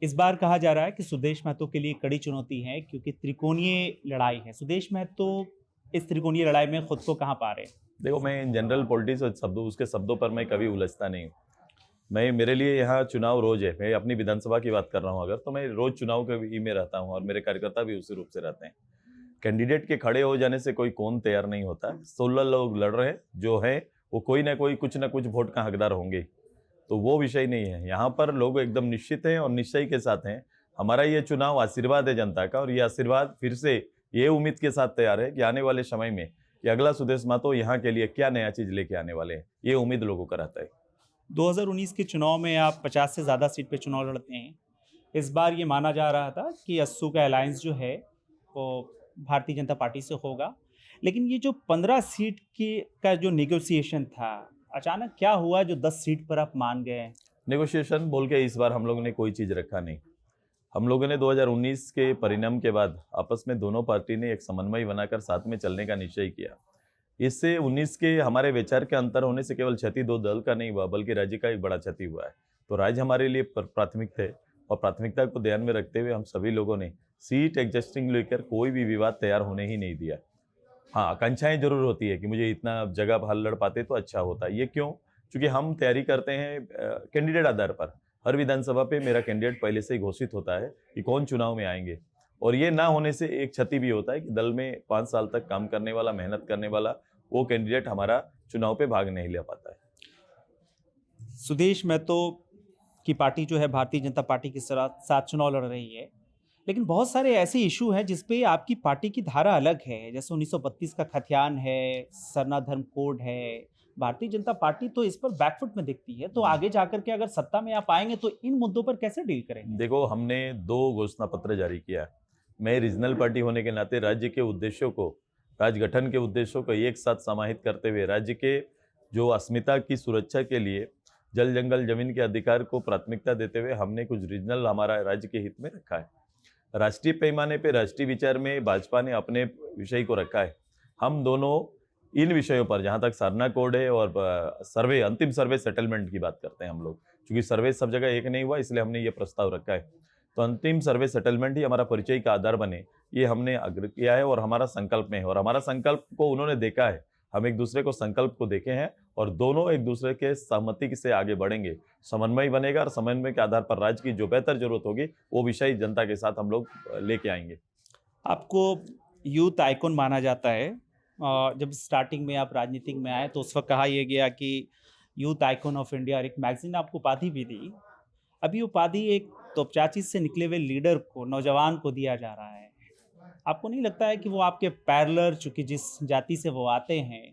इस बार कहा जा रहा है कि सुदेश महतो के लिए कड़ी चुनौती है क्योंकि त्रिकोणीय लड़ाई है। सुदेश महतो इस त्रिकोणीय लड़ाई में खुद को कहाँ पा रहे हैं? देखो, मैं इन जनरल पॉलिटिक्स और उसके शब्दों पर मैं कभी उलझता नहीं हूँ। मेरे लिए यहाँ चुनाव रोज है। मैं अपनी विधानसभा की बात कर रहा हूँ अगर, तो मैं रोज चुनाव के ही में रहता हूँ और मेरे कार्यकर्ता भी उसी रूप से रहते हैं। कैंडिडेट के खड़े हो जाने से कोई कौन तैयार नहीं होता। 16 लोग लड़ रहे हैं, जो है वो कोई ना कोई कुछ ना कुछ वोट का हकदार होंगे, तो वो विषय नहीं है। यहाँ पर लोग एकदम निश्चित हैं और निश्चय के साथ हैं। हमारा ये चुनाव आशीर्वाद है जनता का, और ये आशीर्वाद फिर से ये उम्मीद के साथ तैयार है कि आने वाले समय में कि अगला सुदेश महतो यहाँ के लिए क्या नया चीज लेके आने वाले हैं, ये उम्मीद लोगों का रहता है। 2019 के चुनाव में आप 50 से ज़्यादा सीट पे चुनाव लड़ते हैं। इस बार ये माना जा रहा था कि अस्सू का अलायंस जो है वो भारतीय जनता पार्टी से होगा, लेकिन ये जो 15 सीट की का जो नेगोशिएशन था, अचानक क्या हुआ जो 10 सीट पर आप मान गए? नेगोशिएशन बोल के इस बार हम लोगों ने कोई चीज रखा नहीं। हम लोगों ने 2019 के परिणाम के बाद आपस में दोनों पार्टी ने एक समन्वय बनाकर साथ में चलने का निश्चय किया। इससे 19 के हमारे विचार के अंतर होने से केवल क्षति दो दल का नहीं हुआ, बल्कि राज्य का एक बड़ा क्षति हुआ है। तो राज्य हमारे लिए प्राथमिक थे, और प्राथमिकता को ध्यान में रखते हुए हम सभी लोगों ने सीट एडजस्टिंग लेकर कोई भी विवाद तैयार होने ही नहीं दिया। हाँ, आकांक्षाएं जरूर होती है कि मुझे इतना जगह बाहर लड़ पाते तो अच्छा होता। ये क्यों? क्योंकि हम तैयारी करते हैं कैंडिडेट आधार पर। हर विधानसभा पे मेरा कैंडिडेट पहले से ही घोषित होता है कि कौन चुनाव में आएंगे, और ये ना होने से एक क्षति भी होता है कि दल में 5 साल तक काम करने वाला, मेहनत करने वाला वो कैंडिडेट हमारा चुनाव पे भाग नहीं ले पाता है। सुदेश महतो की पार्टी जो है भारतीय जनता पार्टी के साथ चुनाव लड़ रही है, लेकिन बहुत सारे ऐसे इशू हैं जिसपे आपकी पार्टी की धारा अलग है। जैसे 1932 का खतियान है, सरना धर्म कोड है। भारतीय जनता पार्टी तो इस पर बैकफुट में दिखती है, तो आगे जाकर के अगर सत्ता में आप आएंगे तो इन मुद्दों पर कैसे डील करेंगे? देखो, हमने 2 घोषणा पत्र जारी किया है। मैं रीजनल पार्टी होने के नाते राज्य के उद्देश्यों को, राज्य गठन के उद्देश्यों को एक साथ समाहित करते हुए राज्य के जो अस्मिता की सुरक्षा के लिए जल जंगल जमीन के अधिकार को प्राथमिकता देते हुए हमने कुछ रीजनल हमारा राज्य के हित में रखा है। राष्ट्रीय पैमाने पे राष्ट्रीय विचार में भाजपा ने अपने विषय को रखा है। हम दोनों इन विषयों पर, जहां तक सरना कोड है और सर्वे, अंतिम सर्वे सेटलमेंट की बात करते हैं हम लोग, क्योंकि सर्वे सब जगह एक नहीं हुआ, इसलिए हमने ये प्रस्ताव रखा है। तो अंतिम सर्वे सेटलमेंट ही हमारा परिचय का आधार बने, ये हमने आग्रह किया है और हमारा संकल्प में है। और हमारा संकल्प को उन्होंने देखा है, हम एक दूसरे को संकल्प को देखे हैं और दोनों एक दूसरे के सहमति से आगे बढ़ेंगे। समन्वय बनेगा और समन्वय के आधार पर राज्य की जो बेहतर जरूरत होगी वो विषय जनता के साथ हम लोग लेके आएंगे। आपको यूथ आइकॉन माना जाता है। जब स्टार्टिंग में आप राजनीतिक में आए तो उस वक्त कहा यह गया कि यूथ आइकॉन ऑफ इंडिया, और एक मैगजीन ने आपको उपाधि भी दी। अभी उपाधि एक तोपचाची से निकले हुए लीडर को, नौजवान को दिया जा रहा है। आपको नहीं लगता है कि वो आपके पैरेलल, चूंकि जिस जाति से वो आते हैं,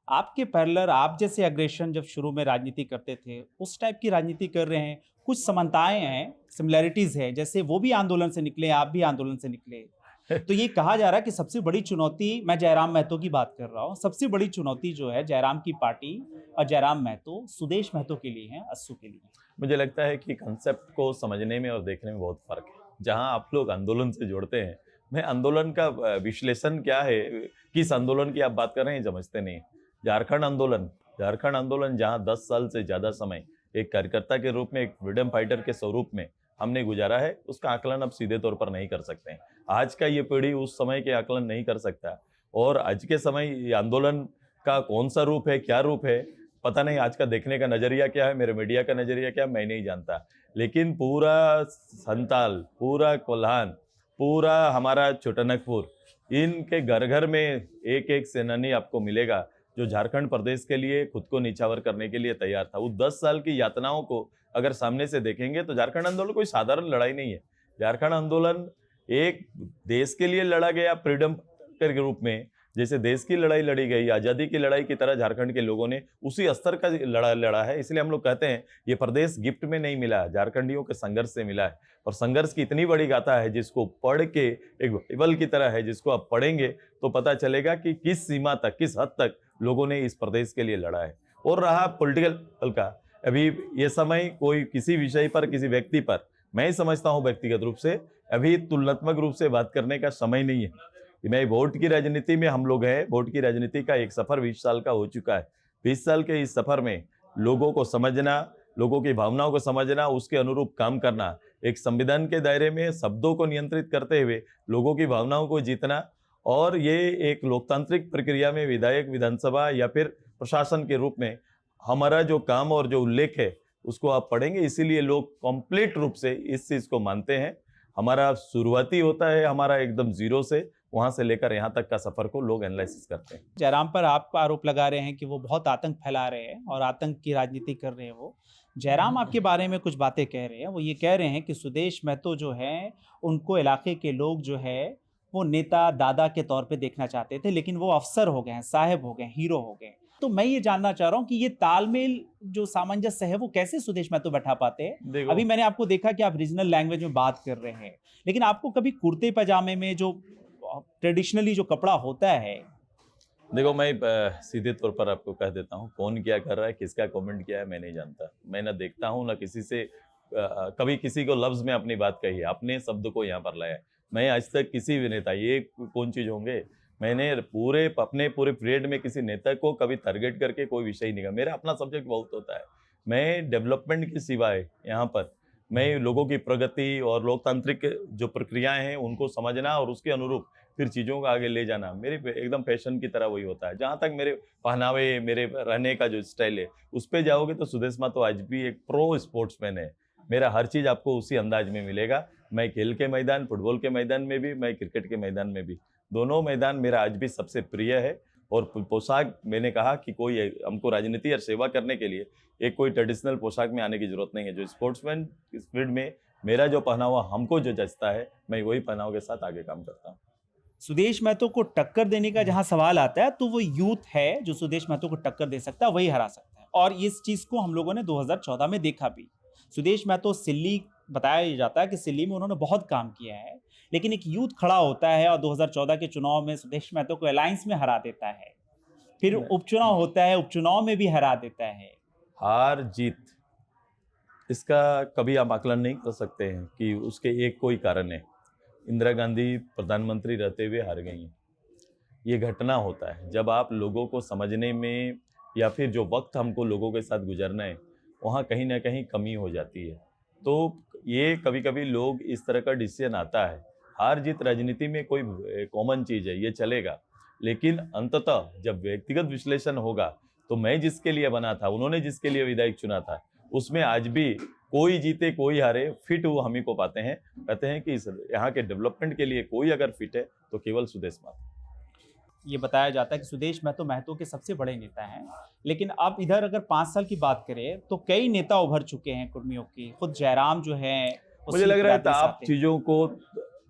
आपके पैरेलल, आप जैसे अग्रेशन जब शुरू में राजनीति करते थे उस टाइप की राजनीति कर रहे हैं? कुछ समानताएं हैं, सिमिलैरिटीज है, जैसे वो भी आंदोलन से निकले, आप भी आंदोलन से निकले। तो ये कहा जा रहा है कि सबसे बड़ी चुनौती, मैं जयराम महतो की बात कर रहा हूँ, सबसे बड़ी चुनौती जो है जयराम की पार्टी और जयराम महतो, सुदेश महतो के लिए है, अस्सू के लिए। मुझे लगता है कि कंसेप्ट को समझने में और देखने में बहुत फर्क है। जहां आप लोग आंदोलन से जोड़ते हैं, मैं आंदोलन का विश्लेषण क्या है, किस आंदोलन की आप बात कर रहे हैं, समझते नहीं। झारखंड आंदोलन जहां 10 साल से ज्यादा समय एक कार्यकर्ता के रूप में, एक फ्रीडम फाइटर के स्वरूप में हमने गुजारा है, उसका आकलन अब सीधे तौर पर नहीं कर सकते हैं। आज का ये पीढ़ी उस समय के आकलन नहीं कर सकता, और आज के समय ये आंदोलन का कौन सा रूप है, क्या रूप है, पता नहीं। आज का देखने का नजरिया क्या है, मेरे मीडिया का नजरिया क्या है, मैं नहीं जानता। लेकिन पूरा संताल, पूरा कोल्हान, पूरा हमारा छोटानागपुर, इनके घर घर में एक एक सेनानी आपको मिलेगा जो झारखंड प्रदेश के लिए खुद को निछावर करने के लिए तैयार था। वो 10 साल की यातनाओं को अगर सामने से देखेंगे तो झारखंड आंदोलन कोई साधारण लड़ाई नहीं है। झारखंड आंदोलन एक देश के लिए लड़ा गया फ्रीडम के रूप में, जैसे देश की लड़ाई लड़ी गई, आजादी की लड़ाई की तरह झारखंड के लोगों ने उसी स्तर का लड़ा है। इसलिए हम लोग कहते हैं ये प्रदेश गिफ्ट में नहीं मिला, झारखंडियों के संघर्ष से मिला है। और संघर्ष की इतनी बड़ी गाथा है जिसको पढ़ के, एक बाइबल की तरह है जिसको आप पढ़ेंगे तो पता चलेगा कि किस सीमा तक, किस हद तक लोगों ने इस प्रदेश के लिए लड़ा है। और रहा पॉलिटिकल का, अभी ये समय कोई किसी विषय पर, किसी व्यक्ति पर, मैं समझता हूं व्यक्तिगत रूप से अभी तुलनात्मक रूप से बात करने का समय नहीं है। मैं वोट की राजनीति में हम लोग हैं। वोट की राजनीति का एक सफर 20 साल का हो चुका है। 20 साल के इस सफर में लोगों को समझना, लोगों की भावनाओं को समझना, उसके अनुरूप काम करना एक संविधान के दायरे में शब्दों को नियंत्रित करते हुए लोगों की भावनाओं को जीतना, और ये एक लोकतांत्रिक प्रक्रिया में विधायक, विधानसभा या फिर प्रशासन के रूप में हमारा जो काम और जो उल्लेख है उसको आप पढ़ेंगे। इसीलिए लोग कंप्लीट रूप से इस चीज़ को मानते हैं। हमारा शुरुआती होता है हमारा एकदम जीरो से, वहां से लेकर यहाँ तक का सफर को लोग एनालिसिस करते हैं। जयराम पर आप आरोप लगा रहे हैं कि वो बहुत आतंक फैला रहे हैं और आतंक की राजनीति कर रहे हैं। वो जयराम आपके बारे में कुछ बातें कह रहे हैं। वो ये कह रहे हैं कि सुदेश महतो जो है उनको इलाके के लोग जो है वो नेता दादा के तौर पे देखना चाहते थे, लेकिन वो अफसर हो गए हैं, साहब हो गए, हीरो हो गए। तो मैं ये जानना चाह रहा हूँ कि ये तालमेल जो सामंजस्य है वो कैसे सुदेश महतो बैठा पाते हैं। अभी मैंने आपको देखा कि आप रीजनल लैंग्वेज में बात कर रहे हैं, लेकिन आपको कभी कुर्ते पजामे में जो ट्रेडिशनली जो कपड़ा होता है। देखो, मैं सीधे तौर पर आपको कह देता हूँ, कौन क्या कर रहा है, किसका कमेंट किया है, मैं नहीं जानता। मैं ना देखता हूँ ना किसी से कभी किसी को लफ्ज में अपनी बात कही है, अपने शब्द को यहाँ पर लाया है। मैं आज तक किसी भी नेता, ये कौन चीज होंगे, मैंने अपने पूरे पीरियड में किसी नेता को कभी टारगेट करके कोई विषय नहीं कहा। मेरा अपना सब्जेक्ट बहुत होता है। मैं डेवलपमेंट की सिवाय यहाँ पर मैं लोगों की प्रगति और लोकतांत्रिक जो प्रक्रियाएं हैं उनको समझना और उसके अनुरूप फिर चीज़ों को आगे ले जाना मेरे एकदम पैशन की तरह वही होता है। जहाँ तक मेरे पहनावे, मेरे रहने का जो स्टाइल है, उस पर जाओगे तो सुदेश महतो आज भी एक प्रो स्पोर्ट्समैन है। मेरा हर चीज़ आपको उसी अंदाज में मिलेगा। मैं खेल के मैदान, फुटबॉल के मैदान में भी, मैं क्रिकेट के मैदान में भी, दोनों मैदान मेरा आज भी सबसे प्रिय है। और पोशाक, मैंने कहा कि कोई हमको राजनीति और सेवा करने के लिए एक कोई ट्रेडिशनल पोशाक में आने की जरूरत नहीं है। जो स्पोर्ट्समैन स्पिरिट में मेरा जो पहनावा हमको जो जचता है, मैं वही पहनावे के साथ आगे काम करता हूँ। सुदेश महतो को टक्कर देने का जहां सवाल आता है तो वो यूथ है जो सुदेश महतो को टक्कर दे सकता है, वही हरा सकता है। और इस चीज को हम लोगों ने 2014 में देखा भी। सुदेश महतो सिल्ली, बताया जाता है कि सिल्ली में उन्होंने बहुत काम किया है, लेकिन एक यूथ खड़ा होता है और 2014 के चुनाव में सुदेश महतो को अलायंस में हरा देता है। फिर उपचुनाव होता है, उपचुनाव में भी हरा देता है। हार जीत इसका कभी आप आकलन नहीं कर सकते हैं कि उसके एक कोई कारण है। इंदिरा गांधी प्रधानमंत्री रहते हुए हार गई हैं। ये घटना होता है जब आप लोगों को समझने में या फिर जो वक्त हमको लोगों के साथ गुजरना है वहाँ कहीं ना कहीं कमी हो जाती है। तो ये कभी कभी लोग इस तरह का डिसीजन आता है। हार जीत राजनीति में कोई कॉमन चीज़ है, ये चलेगा। लेकिन अंततः जब व्यक्तिगत विश्लेषण होगा तो मैं जिसके लिए बना था, उन्होंने जिसके लिए विधायक चुना था, उसमें आज भी कोई जीते कोई हारे, फिट वो हम ही को पाते हैं। कहते हैं कि इस यहाँ के डेवलपमेंट के लिए कोई अगर फिट है तो केवल सुदेश महतो। ये बताया जाता है कि सुदेश महतो के सबसे बड़े नेता हैं, लेकिन अब इधर अगर 5 साल की बात करें तो कई नेता उभर चुके हैं कुर्मियों की। खुद जयराम जो है, मुझे लग रहा है आप चीजों को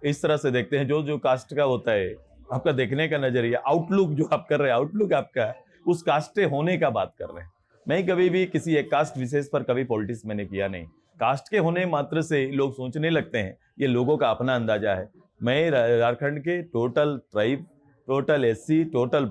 इस तरह से देखते हैं, जो कास्ट का होता है आपका देखने का नजरिया, आउटलुक जो आप कर रहे हैं, आउटलुक आपका उस कास्ट के होने का बात कर रहे हैं। मैं कभी भी किसी एक कास्ट विशेष पर कभी पॉलिटिक्स मैंने किया नहीं। कास्ट के होने मात्र से लोग सोचने लगते हैं, ये लोगों का अपना अंदाजा है। मैं झारखंड के total tribe, total SC, total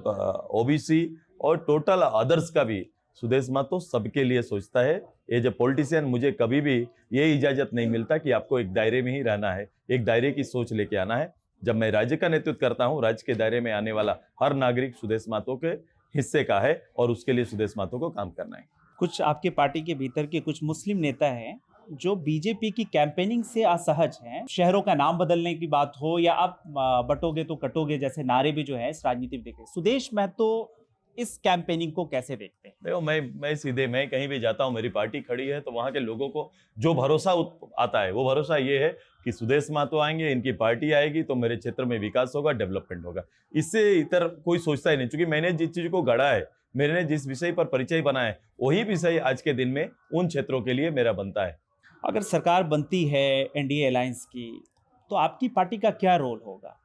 OBC और टोटल अदर्स का भी सुदेश महतो सबके लिए सोचता है। एज ए पॉलिटिशियन मुझे कभी भी ये इजाजत नहीं मिलता कि आपको एक दायरे में ही रहना है, एक दायरे की सोच लेके आना है। जब मैं राज्य का नेतृत्व करता हूँ, राज्य के दायरे में आने वाला हर नागरिक सुदेश महतो के हिस्से का है और उसके लिए सुदेश महतो को काम करना है। कुछ आपके पार्टी के भीतर के कुछ मुस्लिम नेता हैं जो बीजेपी की कैंपेनिंग से असहज हैं। शहरों का नाम बदलने की बात हो या आप बटोगे तो कटोगे जैसे नारे भी जो है इस राजनीति में देखे। सुदेश महतो इस कैंपेनिंग को कैसे देखते हैं? देखो, मैं कहीं भी जाता हूँ, मेरी पार्टी खड़ी है तो वहाँ के लोगों को जो भरोसा आता है वो भरोसा ये है कि सुदेश महतो आएंगे, इनकी पार्टी आएगी तो मेरे क्षेत्र में विकास होगा, डेवलपमेंट होगा। इससे इतर कोई सोचता ही नहीं, क्योंकि मैंने जिस चीज को गढ़ा है, मैंने जिस विषय पर परिचय बना है, वही विषय आज के दिन में उन क्षेत्रों के लिए मेरा बनता है। अगर सरकार बनती है एनडीए अलायंस की, तो आपकी पार्टी का क्या रोल होगा?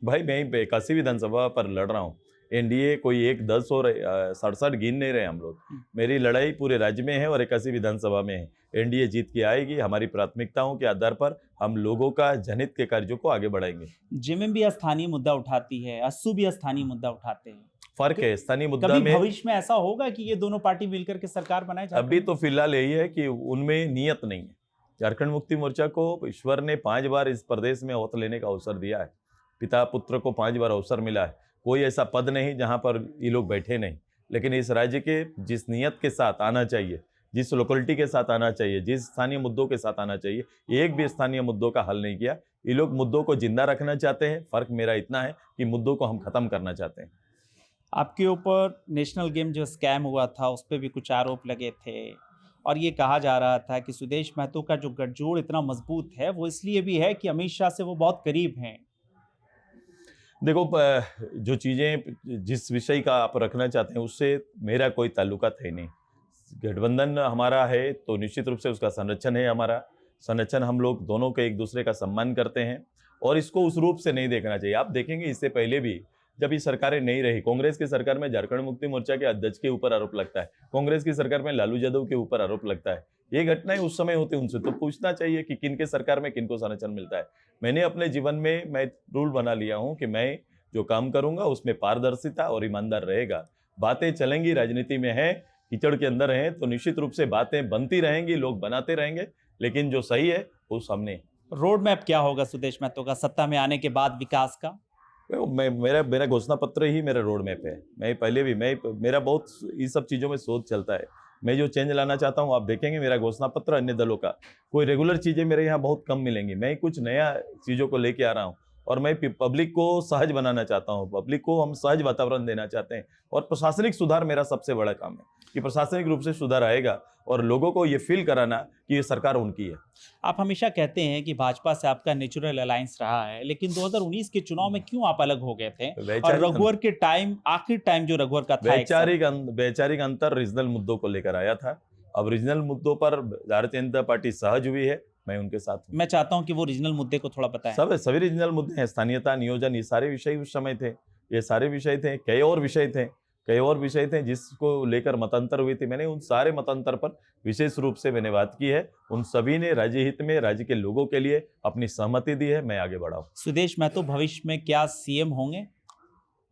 भाई, मैं 81 विधानसभा पर लड़ रहा हूँ। एनडीए कोई 1, 10 और 67 गिन नहीं रहे हम लोग। मेरी लड़ाई पूरे राज्य में है और 81 विधानसभा में है। एनडीए जीत के आएगी। हमारी प्राथमिकताओं के आधार पर हम लोगों का जनहित के कार्यों को आगे बढ़ाएंगे। जेएमएम स्थानीय मुद्दा उठाती है, अस्सू भी स्थानीय मुद्दा उठाते हैं। फर्क है स्थानीय मुद्दा में। भविष्य में ऐसा होगा कि ये दोनों पार्टी मिलकर के सरकार बनाए? अभी तो फिलहाल यही है कि उनमें नियत नहीं है। झारखंड मुक्ति मोर्चा को ईश्वर ने 5 बार इस प्रदेश में ओत लेने का अवसर दिया है। पिता पुत्र को 5 बार अवसर मिला है। कोई ऐसा पद नहीं जहां पर ये लोग बैठे नहीं। लेकिन इस राज्य के जिस नियत के साथ आना चाहिए, जिस लोकेलिटी के साथ आना चाहिए, जिस स्थानीय मुद्दों के साथ आना चाहिए, एक भी स्थानीय मुद्दों का हल नहीं किया। ये लोग मुद्दों को जिंदा रखना चाहते हैं, फर्क मेरा इतना है कि मुद्दों को हम खत्म करना चाहते हैं। आपके ऊपर नेशनल गेम जो स्कैम हुआ था उस पे भी कुछ आरोप लगे थे और ये कहा जा रहा था कि सुदेश महतो का जो गठजोड़ इतना मजबूत है वो इसलिए भी है कि अमित शाह से वो बहुत करीब हैं। देखो, जो चीजें जिस विषय का आप रखना चाहते हैं उससे मेरा कोई ताल्लुकात है नहीं। गठबंधन हमारा है तो निश्चित रूप से उसका संरक्षण है, हमारा संरक्षण, हम लोग दोनों के एक दूसरे का सम्मान करते हैं और इसको उस रूप से नहीं देखना चाहिए। आप देखेंगे इससे पहले भी जब ये सरकारें नहीं रही, कांग्रेस की सरकार में झारखंड मुक्ति मोर्चा के अध्यक्ष के ऊपर आरोप लगता है, कांग्रेस की सरकार में लालू यादव के ऊपर आरोप लगता है। ये घटनाएं उस समय होती, उनसे तो पूछना चाहिए कि किन के सरकार में किनको संरक्षण मिलता है। मैंने अपने जीवन में मैं रूल बना लिया हूं कि मैं जो काम करूंगा उसमें पारदर्शिता और ईमानदार रहेगा। बातें चलेंगी, राजनीति में है, कीचड़ के अंदर है तो निश्चित रूप से बातें बनती रहेंगी, लोग बनाते रहेंगे, लेकिन जो सही है वो सामने। रोड मैप क्या होगा सुदेश महतो का सत्ता में आने के बाद विकास का? मेरा घोषणा पत्र ही मेरा रोड मैप है। मैं पहले भी मेरा बहुत इस सब चीज़ों में सोच चलता है। मैं जो चेंज लाना चाहता हूँ, आप देखेंगे मेरा घोषणा पत्र अन्य दलों का, कोई रेगुलर चीज़ें मेरे यहाँ बहुत कम मिलेंगी। मैं कुछ नया चीज़ों को लेके आ रहा हूँ और मैं पब्लिक को सहज बनाना चाहता हूँ। पब्लिक को हम सहज वातावरण देना चाहते हैं और प्रशासनिक सुधार मेरा सबसे बड़ा काम है कि प्रशासनिक रूप से सुधार आएगा और लोगों को ये फील कराना कि ये सरकार उनकी है। आप हमेशा कहते हैं कि भाजपा से आपका नेचुरल अलायंस रहा है, लेकिन 2019 के चुनाव में क्यों आप अलग हो गए थे? और रघुवर के टाइम, आखिरी टाइम जो रघुवर का था, वैचारिक अंतर रीजनल मुद्दों को लेकर आया था। अब रीजनल मुद्दों पर भारतीय जनता पार्टी सहज हुई है, मैं उनके साथ हूं। मैं चाहता हूं कि वो रीजनल मुद्दे को थोड़ा बताएं। सभी रीजनल मुद्दे हैं, स्थानीयता, नियोजन, ये सारे विषय उस समय थे। ये सारे विषय थे, कई और विषय थे जिसको लेकर मतांतर हुई थी। मैंने उन सारे मतांतर पर विशेष रूप से मैंने बात की है। उन सभी ने राज्य हित में, राज्य के लोगों के लिए अपनी सहमति दी है। मैं आगे बढ़ा हूं। सुदेश महतो भविष्य में क्या सीएम होंगे?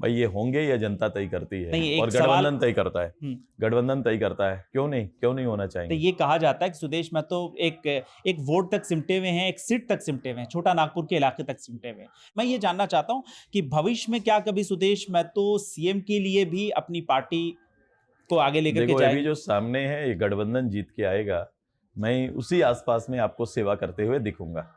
भाई ये होंगे या जनता तय करती है और गठबंधन तय करता है। गठबंधन तय करता है, क्यों नहीं होना चाहिए। तो ये कहा जाता है कि सुदेश महतो एक वोट तक सिमटे हुए हैं, एक सीट तक सिमटे हुए हैं, छोटा नागपुर के इलाके तक सिमटे हुए हैं। मैं ये जानना चाहता हूं कि भविष्य में क्या कभी सुदेश महतो सीएम के लिए भी अपनी पार्टी को आगे लेकर के जाएंगे? अभी जो सामने है ये गठबंधन जीत के आएगा, मैं उसी आसपास में आपको सेवा करते हुए दिखूंगा।